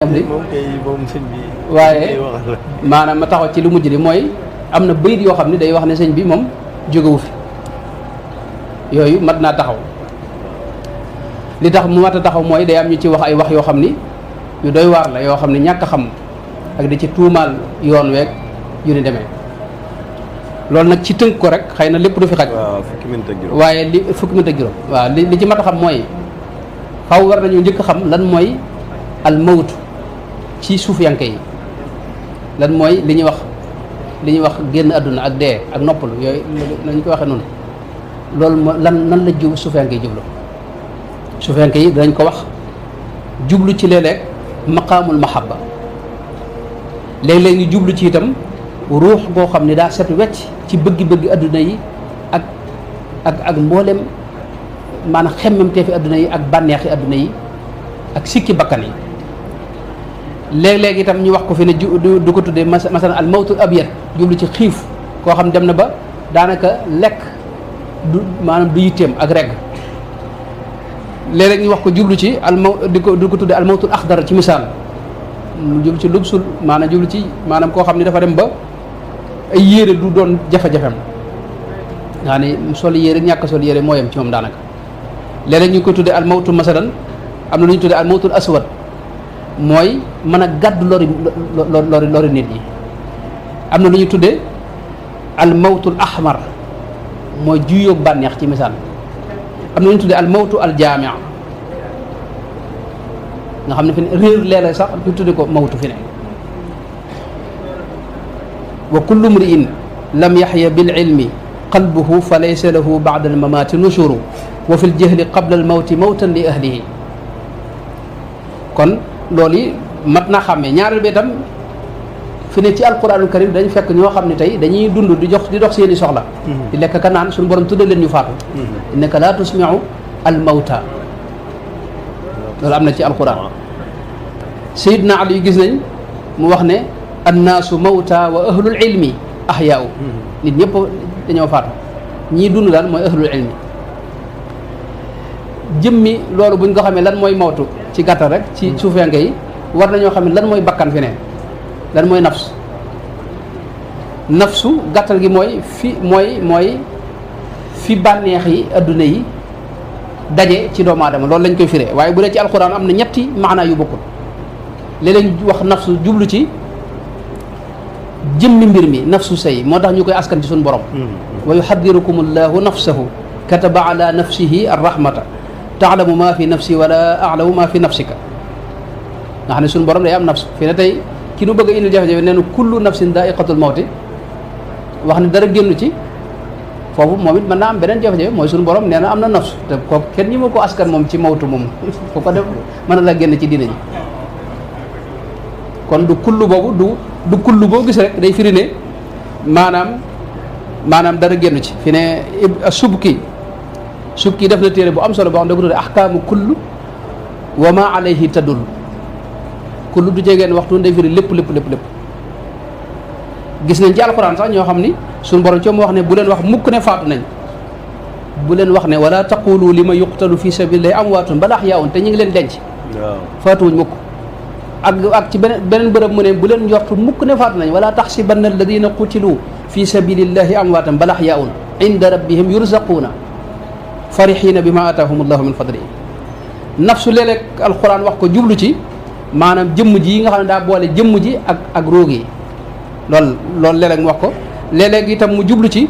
moom kay moom sëñ bi. waaye maanaam ma taxaw ci lu mujj li mooy am na bayit yoo xam ne day wax ne sëñ bi moom jógewu fi yooyu mat naa taxaw li tax mu mat a taxaw mooy day am ñu ci wax ay wax yoo xam ni yu doy waar la yoo xam ne ñàkk a xam ak di ci tuumaal yoon weeg yu ni demee loolu nag ci tënk ko rek xëy na lépp du fi xaj. waaw fukki minute ak juróom. waaye li fukki minute ak juróom waaw li ci mat a xam mooy xaw war nañu njëkk a xam lan mooy al mawtu ci suufiyanke yi lan mooy li ñuy wax génn àdduna ak dee ak noppalu yooyu nañu ko waxee noonu loolu moo nan la jiw suufiyanke yi jublu suufiyanke yi danañ ko wax jublu ci léeg-léeg maqaamul mahabba léeg-léeg ñu jublu ci itam ruux goo xam ne daa set wecc ci bëgg-bëgg adduna yi ak mboolem maanaam xemmemtee fi adduna yi ak bànneexi adduna yi ak sikki bakkan yi léeg-léeg itam ñu wax ko fi ne du ko tuddee masalan al mawtul abyad jublu ci xiif koo xam dem na ba daanaka lekk du maanaam du yitteem ak regg léeg-léeg ñu wax ko jublu ci du ko tuddee al mawtul axdar ci misaal jublu ci lubsul maanaam jublu ci maanaam koo xam ne dafa dem ba ay yére du doon jafe-jafem nga ne sol yére ñàkk sol yére moo yem ci moom daanaka léeg-léeg ñu ko tuddee al mawtul masalan am na lu ñu tuddee al mawtul aswad mooy mën a gàddu lori nit ñi am na lu ñu tuddee al mawtul ahmar mooy juyoog bànneex ci misaal am na lu ñu tuddee al mawtu al jaamia nga xam ne fi ne réer léeg-léeg sax ñu tuddee ko mawtu fi ne wa kullu mri'in lam yaxya bil ilmi qalbuhu fa laysa lahu ba'da al mamaati nushuru wa fi l jahli qabla al mawti mawtan li ahlihi kon loolu yi mat naa xàmmee ñaareel bi itam fi ne ci alquranul karim dañ fekk ñoo xam ne tey dañuy dund di dox seeni soxla di lekk ka naan suñu borom tuddal leen ñu faatu innaka laa tusmiu al mawta loolu am na ci alquran sayidna ali gis nañ mu wax ne annaasu mawta wa ahlul ilmi ahyaau nit ñëpp dañoo faatu ñii dund daal mooy ahlul ilmi jëmmi loolu buñ ko xamee lan mooy mawtu ci gàttal rek ci suufiyanke yi war nañoo xam ne lan mooy bakkan fi ne lan mooy nafsu gàttal gi mooy fi bànneex yi adduna yi daje ci doomu aadama loolu lañ koy firee waaye bu dee ci alquran am na ñetti maanaa yu bokkul léeg-léeg wax nafsu jublu ci jëmmi mbir mi nafsu say moo tax ñu koy askan ci suñu borom wa yuhaddirukum allahu nafsahu kataba ala nafsihi arrahmata taalamu maa fi nafsi wala alamu maa fi nafsika nga xam ne suñu borom day am nafsu fi ne tey ki nu bëgg a indil jafe-jafe nee na kullu nafsin daa'iqatul mawti wax ne dara génn ci foofu moom it mën naa am beneen jafe-jafe mooy suñu borom nee na am na nafsu te kooku kenn ñi ma ko askan moom ci mawtu moom fu ko def mën na la génn ci diina ji kon du kullu boobu du kullu boo gis rek day firi ne maanaam dara génn ci fi ne subki def na téere bu am solo boo xam ne da ko tuddee ahkaamu kullu wa ma alayhi tadul kullu du jegeen waxtu day firi lépp gis nañ ci alxuraan sax ñoo xam ni suñu borom coomo wax ne bu leen wax mukk ne faatu nañ bu leen wax ne wala taqulu li ma yuqtalu fi sabilillahi amwaatun bal ahyaa'un te ñu ngi leen denc faatuwuñ mukk ak ci beneen bërëb mu ne bu leen njortu mukk ne faatu nañ wala taxsibanna alladina qutilu fi sabilillahi amwaatan bal ahyaa'un inda rabbihim yurzaquuna farihina bima ataahum allahu min fadlihi nafsu léeg-léeg alquran wax ko jublu ci maanaam jëmm ji yi nga xam ne daa boole jëmm ji ak róog yi loolu léeg-léeg mu wax ko léeg-léeg itam mu jublu ci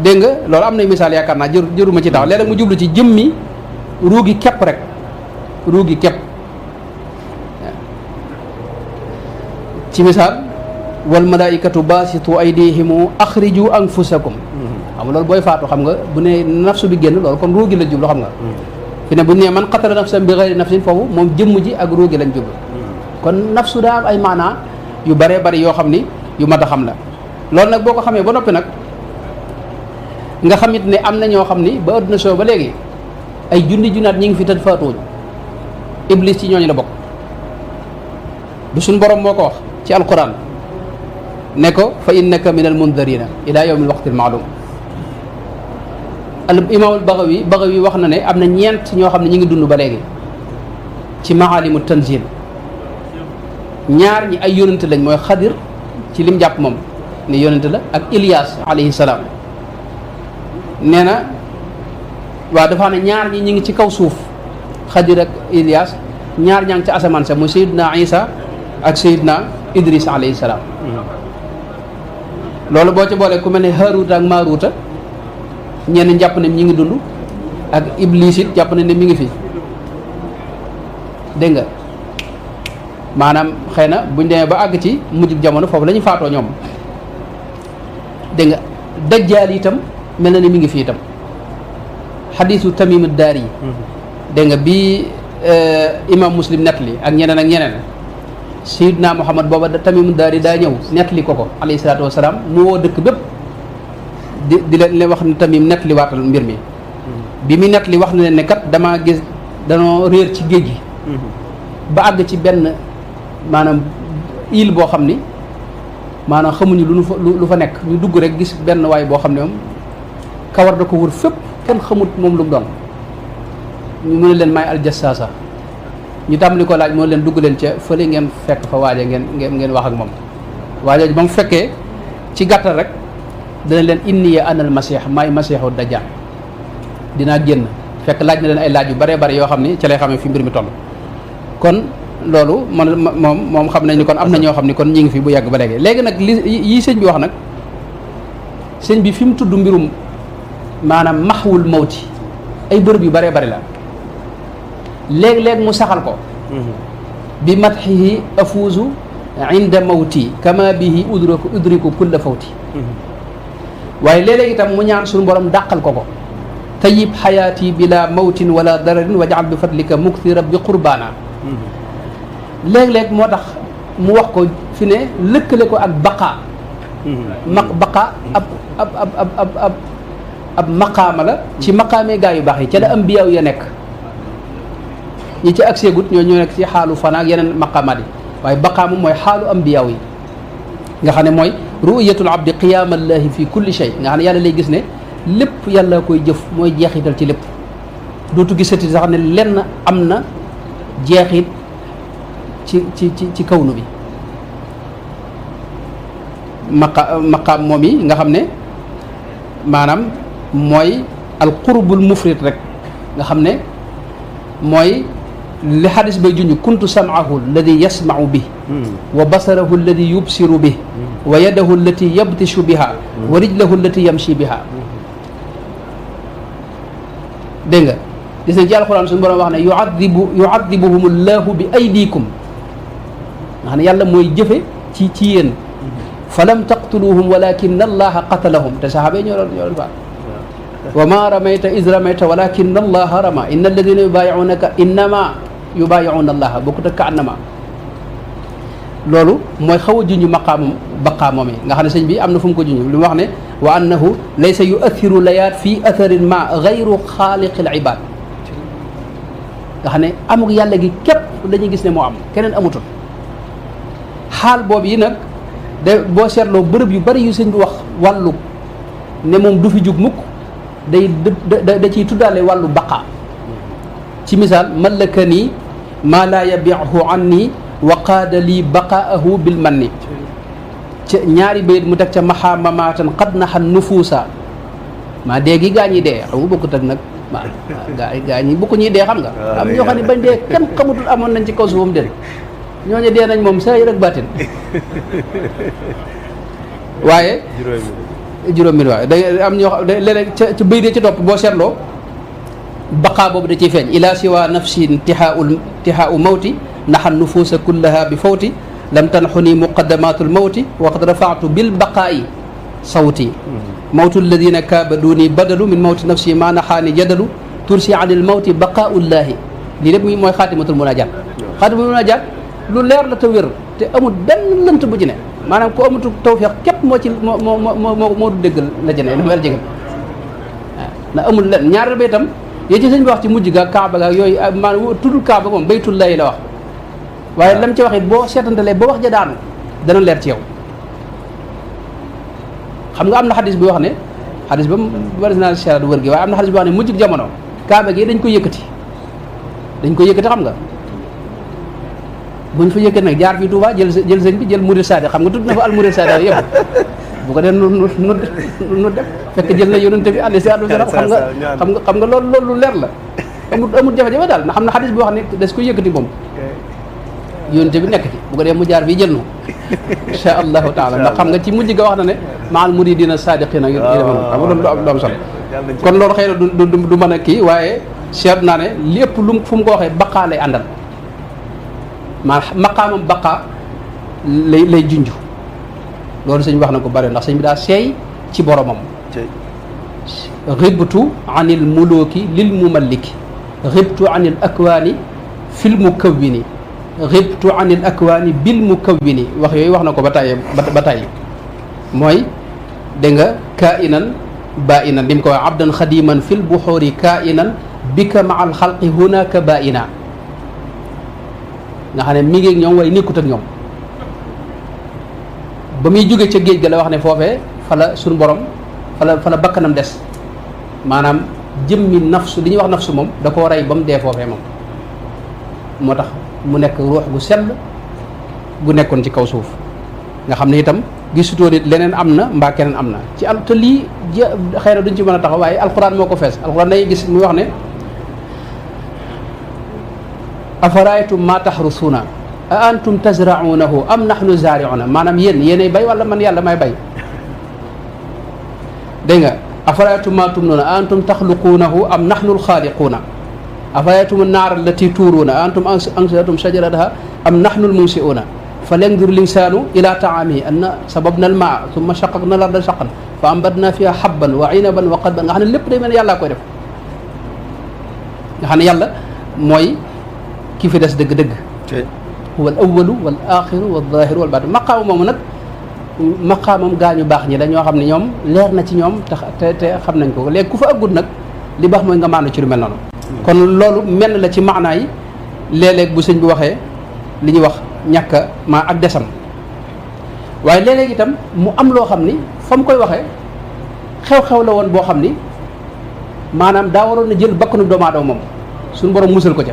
dégg nga loolu am na misaal yaakaar naa jëruma ci tax léeg-léeg mu jublu ci jëmmi róogi képp rek róogi képp ci misaal wal malaikatu basitu aydihimu axriju anfusakum xam nga loolu booy faatu xam nga bu ne nafsu bi génn loolu kon ruugi la jublu xam nga fi ne bu nee man qatala nafsan bi ghayri nafsin foofu moom jëmm ji ak ruugi lañ jublu kon nafsu daa am ay maanaa yu bëree bëri yoo xam ni yu mat a xam la loolu nag boo ko xamee ba noppi nag nga xamit ne am na ñoo xam ni ba adduna soo ba léegi ay junnaat ñi ngi fi tëdd faatuwuñ iblis ci ñooñu la bokk du suñ borom moo ko wax ci alquran ne ko fa innaka min al mundarina ila yawmi al waqti al maalum al imaamul Bagawi wax na ne am na ñeent ñoo xam ne ñu ngi dund ba léegi ci maalimu tanzil ñaar ñi ay yonent lañ mooy Xadir ci lim jàpp moom ne yonent la ak Ilias alayhi salaam nee na waaw dafa ne ñaar ñi ngi ci kaw suuf Xadir ak Ilias ñaar ñaa ngi ci asamaan sa muy Seydina Isa ak Seydina Idris alayhi salaam loolu boo ci boolee ku mel ne Haaruuta ak Maaruuta ñenn jàpp ne ñi ngi dund ak Iblis it jàpp ne mi ngi fi dégg nga maanaam xëy na buñ demee ba àgg ci mujjug jamono foofu la ñuy faatoo ñoom dégg nga dajjaal itam mel na ni mi ngi fi itam xadiisu Tamim ad-Daari yi dégg nga bi imam Muslim nettali ak ñeneen Sayyidina Muhammad booba Tamim ad-Daari daa ñëw nettali ko alayhi salaatu wasalaam mu woo dëkk bépp di leen wax ne Tamim nettali waatal mbir mi bi mu nettali wax na leen ne kat damaa gis danoo réer ci géej gi ba àgg ci benn maanaam île boo xam ni maanaam xamuñu lu fa nekk ñu dugg rek gis benn waay boo xam ne moom kawar da ko wër fépp kenn xamut moom lu mu doon ñu mën leen may aljassaasa ñu tàmbali ko laaj moo leen dugg leen ca fële ngeen fekk fa waaje ngeen wax ak moom waaje ba mu fekkee ci gàttal rek dana leen inni ana al masih maay masiixu dajjal dinaa génn fekk laaj na leen ay laaj yu bare bare yoo xam ni ci lay xamee fi mbir mi toll kon loolu moom xam nañ ni kon am na ñoo xam ni kon ñi ngi fi bu yàgg ba léegi nag yi sëñ bi wax nag sëñ bi fi mu tudd mbirum maanaam maxwul mawti ay bërëb yu bare bare la léeg-léeg mu saxal ko bi madxihi afuuzu inda mawti kama bihi udriku kulla fawti waaye léeg-léeg itam mu ñaan suñu borom dàqal ko tayyib xayaati bila mawtin wala dararin wajal bi fadlika muktira bi qurbaana léeg-léeg moo tax mu wax ko fi ne lëkkale ko ak baqaa baqaa ab maqaama la ci maqaamee gaa yu baax yi ca la ambiyaaw ya nekk ñi ci accès gut ñoo nekk ci xaalu fanaa ak yeneen maqaamaat yi waaye baqaa moom mooy xaalu ambiyaaw yi nga xam ne mooy ru'yatul abdi qiyaamallaahi fi kulli shay nga xam ne yàlla lay gis ne lépp yàlla koy jëf mooy jeexital ci lépp dootu gisati sax ne lenn am na jeexit ci kawnu bi maqaam moom yi nga xam ne maanaam mooy alqurbul mufrit rek nga xam ne mooy li xadis bay junj kuntu sam'ahu alladi yasma'u bi wa basarahu alladi yubsiru bi wa yadahu allati yabtishu biha wa rijlahu allati yamshi biha dégg nga gis nañ ci alxuraan suñu borom wax ne yu'adibuhum allahu bi aydikum nga xam ne yàlla mooy jëfe ci yéen falam taqtuluhum walakin allaha qatalahum te saxaaba yi ñoo doon faat wa ma ramayta iz ramayta walakin allaha rama inna alladina yubayi'unaka innama yubayi'una allaha bokkut ak ka annama loolu mooy xaw a junj baqaa moom yi nga xam ne sëñ bi am na fu mu ko junj li mu wax ne wa annahu laysa yu'athiru layaat fi atharin ma gayru xaaliqil ibad nga xam ne amuk yàlla gi képp dañuy gis ne moo am keneen amutul xaal boobu yi nag boo seetloo bërëb yu bari yu sëñ bi wax wàllu ne moom du fi jug mukk da ciy tuddaale wàllu baqaa ci misaal malakani maa laa yabi'uhu anni wa qaada lii baqaahu bil manni ca ñaari bayit mu teg ca maxaa mamaatan qad naxa nufuusa maa dee gi gaa ñi dee xam nga bokkut ak nag gaa ñi bokku ñuy dee xam nga am ñoo xam ne bañ dee kenn xamutul amoon nañ ci kaw suufam den ñooñu dee nañ moom saa yi rek baatin waaye juróom mi waaye da am ñoo xam léeg-léeg ca bëy dee ci topp boo seetloo baqaa boobu da ciy feeñ ila siwa nafsi intixaau mawti naxa nufuusa kullaha bi fawti lam tanxuni muqaddamatul mawti wa qad rafaatu bil baqaayi sawti mawtu alladina kaabaduni badalu min mawti nafsi ma naxaani jadalu tursi anil mawti baqaaullahi lii lépp mooy xaatimatul munajat xaatimatul munajat lu leer la te wér te amul benn lënt bu ci ne maanaam ku amatu tawfiq képp moo ci moo du déggal la ci ne dafa jege waaw ndax amul lenn ñaareel ba itam yooyu ci sëñ bi wax ci mujj ga kaaba ga yooyu maanaam tuddul kaaba moom baytullahi la wax waaye lam ci wax it boo seetantalee ba wax ja daanu dana leer ci yow xam nga am na xadis bi wax ne xadis ba bari naa seera du wër gi waaye am na xadis bi wax ne mujj jamono kaaba gi dañ ko yëkkati xam nga buñ fa yëkkati nag jaar fi Touba jël sëñ bi jël murid saadiq xam nga tudd na fa al murid saadiq yëpp bu ko dee nu def fekk jël na yonente bi alayhi salaatu wasalaam xam nga loolu lu leer la amul jafe-jafe daal na xam na xadis bi wax ne des ko yëkkati moom yonente bi nekk ci bu ko dee mu jaar fii jël na insha allahu taala ndax xam nga ci mujj ga wax na ne maal muridina saadiqina yu demoon xam nga loolu du am solo kon loolu xëy na du mën a kii waaye seet naa ne lépp lu fu mu ko waxee baqaa lay àndal maqaamam baqaa lay junj loolu sëñ wax na ko bëri ndax sëñ bi daa seey ci boromam xibtu anil muluki lil mumalliki xibtu anil akwaani fil mukawwini xibtu anil akwaani bil mukawwini wax yooyu wax na ko ba tàyyi mooy dégg nga kaa inan baa inan li mu ko wax abdan xadiman fil buxoori kaa inan bika maal xalqi hunaka baa ina nga xam ne mi ngi ak ñoom waaye nekkut ak ñoom ba muy jóge ca géej ga la wax ne foofee fa la suñu borom fa la bakkanam des maanaam jëmmi nafsu li ñuy wax nafsu moom da koo rey ba mu dee foofee moom moo tax mu nekk ruux gu sell gu nekkoon ci kaw suuf nga xam ne itam gisutoo nit leneen am na mbaa keneen am na ci te lii xëy na duñ ci mën a taxaw waaye alquran moo ko fees alquran day gis muy wax ne afaraytum ma taxrusuuna a antum tazraunahu am nahnu zaariuna maanaam yéenay bay wala man yàlla may bay dégg nga afaraytum ma tumnuuna a antum taxluquunahu am nahnu alxaaliquuna afaraytum annaar allati tuuruuna a antum ansha'tum shajarataha am nahnu almunsiuuna falyanzur linsaanu ila taamihi anna sababna almaa summa shaqaqna larda shaqan fa ambatna fiha habban wa inaban wa qadban nga xam ne lépp day mel ne yàllaa koy def nga xam ne yàlla mooy ki fi des dëgg-dëgg huwa al awalu wal axiru wal zahiru wal baatin maqaama moomu nag maqaamam gaañu baax ñi dañoo xam ne ñoom leer na ci ñoom te xam nañ ko léegi ku fa ëggut nag li baax mooy nga maanu ci lu mel noonu kon loolu mel la ci maanaa yi léeg-léeg bu sëñ bi waxee li ñuy wax ñàkk ma ak desam waaye léeg-léeg itam mu am loo xam ni fa mu koy waxee xew-xew la woon boo xam ni maanaam daa waroon a jël bakkanu doomu aadama moom suñu borom musal ko ca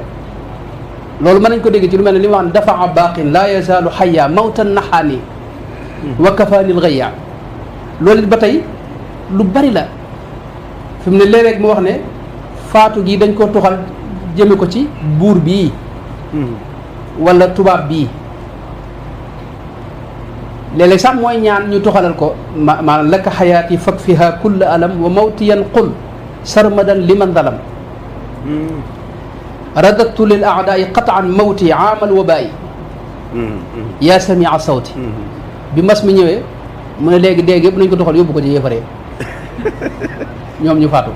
loolu mën nañ ko dégg ci lu mel ne li ma wax ne dafaa baaqin laa yazaalu xayya mawtan naxaani wa kafaanil gayya loolu it ba tey lu bari la fi mu ne léeg-léeg mu wax ne faatu gi dañ ko tuxal jëme ko ci buur bii wala tubaab bii léeg-léeg sax mooy ñaan ñu tuxalal ko maanaam laka xayaati fak fiha kulla alam wa mawtiyan qul sarmadan liman dalam radadtu lil aadaai qataan mawti aamal wabaayi yaa samia sawti bi mas mi ñëwee mu ne léegi dégg yëpp nañ ko doxal yóbbu ko ci yéefaree ñoom ñu faatu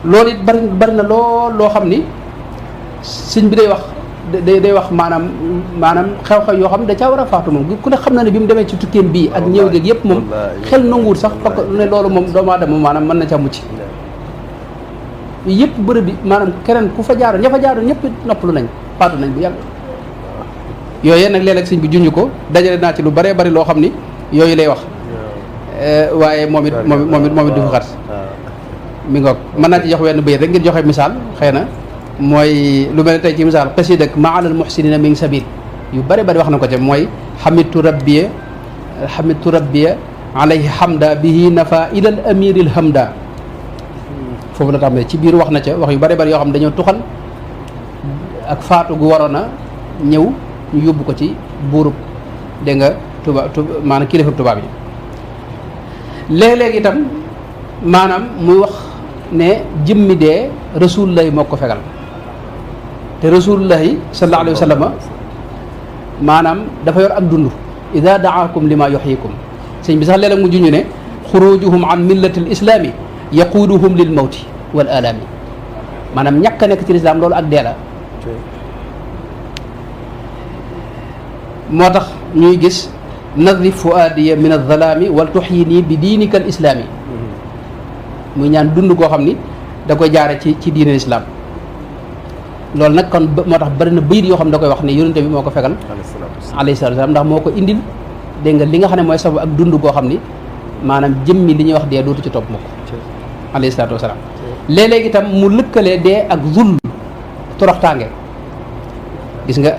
loolu it bari na loo xam ni sëñ bi day wax maanaam xew-xew yoo xam ne da caa war a faatu moom ku ne xam na ne bi mu demee ci tukkeem bii ak ñëw géeg yëpp moom xel nanguwul sax parce que ne loolu moom doomu aadama maanaam mën na ca mucc yëpp bërëb bi maanaam keneen ku fa jaaroon ña fa jaaroon ñëpp noppalu nañ faatu nañ bu yàgg yooyu nag léeg-léeg sëñ bi junj ko dajale naa ci lu bëree bëri loo xam ni yooyu lay wax waaye moom it du fi xat mi ngoog mën naa ci jox wenn bëyit rek ngir joxe misaal xëy na mooy lu mel ne tey ci misaal xasida ak maalal muhsinina min sabil yu bëri bëri wax na ko ca mooy xamitu rabbiya alayhi hamda bihi nafa ilal amiril hamda foofu la tàmbalee ci biir wax na ca wax yu bëri bëri yoo xam dañoo tuxal ak faatu gu waroon a ñëw ñu yóbbu ko ci buurub dégg nga maanaam kilifa tubaab yi léeg-léeg itam maanaam muy wax ne jëmmi dee rasulullahi moo ko fegal te rasulullahi sallallahu alayhi wa sallam maanaam dafa yor ak dund ida daakum lima yuxyikum sëñ bi sax léeg-léeg mu juñu ne xurujuhum an millati l islami yaquuduhum lil mawti wal alami maanaam ñàkk a nekk ci lislaam loolu ak dee la moo tax ñuy gis nadif fuadiya min alzalaami wal tuxyini bi diinika al islaami muy ñaan dund koo xam ni da koy jaare ci diine lislaam loolu nag kon moo tax bari na bayit yoo xam ne da koy wax ne yonente bi moo ko fegal alayhi salaatu wasalaam ndax moo ko indil dégg nga li nga xam ne mooy sababu ak dund koo xam ni maanaam jëmmi li ñuy wax dee dootu ci topp mukk alayhi salaatu wasalaam léeg-léeg itam mu lëkkalee dee ak zul toroxtaange gis nga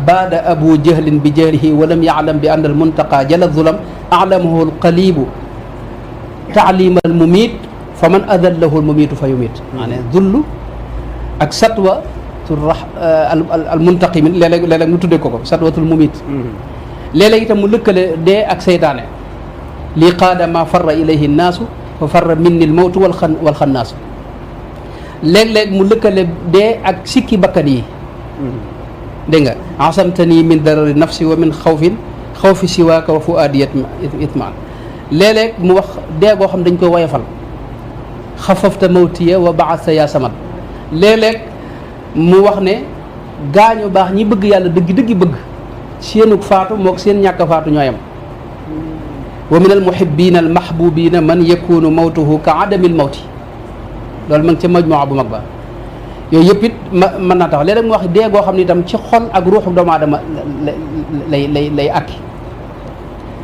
baada abu jahlin bi jahlihi wa lam ya'lam bi anna al muntaqa jala zulam a'lamahu al qalibu ta'lima al mumit fa man adallahu al mumitu fa yumit maanaam dullu ak satwa al muntaqimin léeg-léeg mu tuddee ko satwatul mumit léeg-léeg itam mu lëkkale dee ak seytaane lii qaada ma farra ilayhi nnaasu fa farra minni l mawtu wal xannaasu léeg-léeg mu lëkkale dee ak sikki bakkan yi dégg nga asamtani min darari nafsi wa min xawfi siwaaka wa fuaadi itmaan léeg-léeg mu wax dee goo xam dañ koy woyofal xafafta mawtiya wa baasa yaa samad léeg-léeg mu wax ne gaañu baax ñi bëgg yàlla dëggi bëgg seenug faatu mook seen ñàkk faatu ñooyam wa min al muhibbina al mahbubina man yakunu mawtuhu ka adamil mawti loolu ma ngi ca majmuwa bu mag ba yooyu yëpp it mën naa tax léeg-léeg mu wax dee goo xam ne itam ci xol ak ruuxu doomu aadama lay akki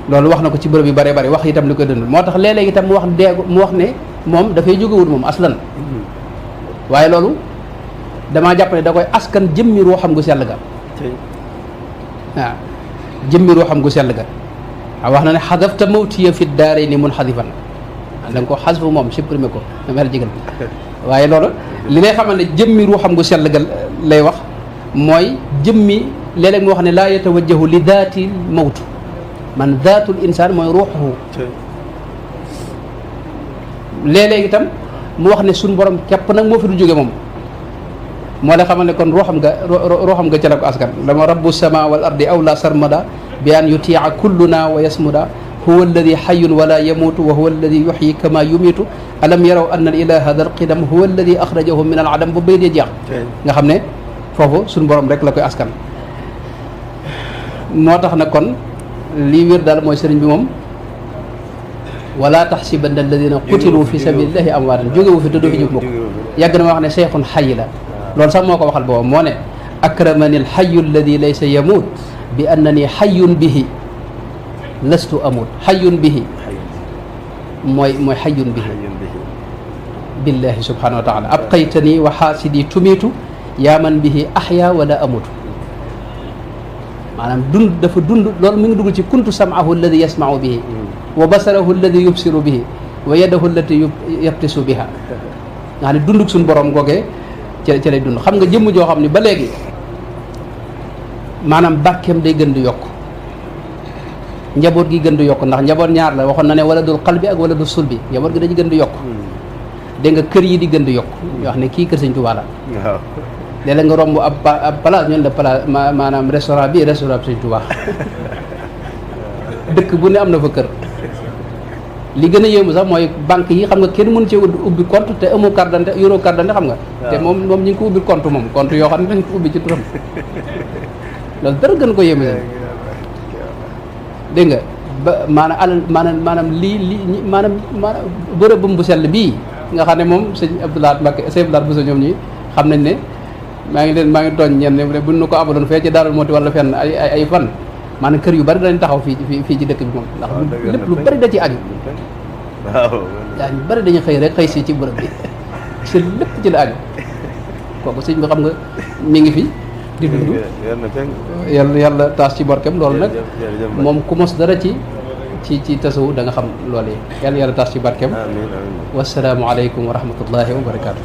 loolu wax na ko ci bërëb yu bëree bëri wax itam li koy dund moo tax léeg-léeg itam mu wax ne moom dafay jógewut moom aslan waaye loolu damaa jàpp ne da koy askan jëmmi ruuxam gu sell ga waaw jëmmi ruuxam gu sell ga waaw wax na ne xadafta mawtiya fi daarayni munxadifan da nga ko xasfu moom supprimé ko dama la jégal waaye loolu li lay xamal ne jëmmi ruuxam gu sell ga lay wax mooy jëmmi léeg-léeg mu wax ne laa yatawajjahu li daati mawtu man daatul insaan mooy ruuxuhu léeg-léeg itam mu wax ne suñ borom képp nag moo fi du jóge moom moo la xamal ne kon ruuxam nga ca la ko askan dama rabbu sama wal ardi awla sarmada bi an yutia kulluna wa yasmuda huwa alladi xayun wala yamuutu wa huwa alladi yuxyi kama yumiitu alam yaraw anna al ilaha dal qidam huwa alladi axrajahum min al adam ba bay dee jeex nga xam ne foofu suñu borom rek la koy askan moo tax nag kon lii wér daal mooy sëriñ bi moom wala taxsibanna alladina qutilu fi sabilillahi amwaatan jógewu fi te doo fi jóg mukk yàgg na ma wax ne cheikhun xayi la loolu sax moo ko waxal boobu moo ne akramani alxayu alladi laysa yamuut bi annani xayun bihi lastu amut xayun bihi mooy xayun bihi billahi subhanahu wa taala abqaytani wa xaasidi tumiitu yaa man bihi axya wala amutu maanaam dund dafa dund loolu mi ngi dugg ci kuntu sam'ahu alladi yasma'u bihi wa basarahu alladi yubsiru bihi wa yadahu allati yabtisu biha nga xam ne dundug suñu borom googee ci lay dund xam nga jëmm joo xam ne ba léegi maanaam barkeem day gën di yokk njaboot gi gën di yokk ndax njaboot ñaar la waxoon na ne wala dul qalbi ak wala dul sulbi njaboot gi dañu gën di yokk dégg nga kër yi di gën di yokk yoo xam ne kii kër Sëñ Tuubaa la léeg-léeg nga romb ab place ñun la place maanaam restaurant bi restaurant bi Sëñ Tuubaa dëkk bu ne am na fa kër li gën a yéemu sax mooy banque yi xam nga kenn mënu cee ubbi compte te amoo carte d'identité yoroo carte d'identité xam nga te moom ñu ngi ko ubbi compte moom compte yoo xam ne dañ ko ubbi ci turam loolu dara gën ko yéeme dégg nga ba maanaam lii maanaam bërëbam bu sell bii nga xam ne moom sëñ Abdoulaye Mbacké sëñ Abdoulaye Bousso ñoom ñi xam nañ ne maa ngi tooñ ñenn ne buñ nu ko abaloon fee ci Daaru Muxti wala fenn ay fan maanaam kër yu bari dañ taxaw fii ci dëkk bi moom ndax lépp lu bari da ci aju waaw ñu bari dañu xëy rek xëy si ci bërëb bi si lépp ci la aju kooku sëñ bi xam nga mi ngi fi di dund yàlla taas ci barkeem loolu nag moom ku mos dara ci tasawu da nga xam loolu yi yàlla taas ci barkeem wasalaamu aleykum wa rahmatullahi wa barakaatu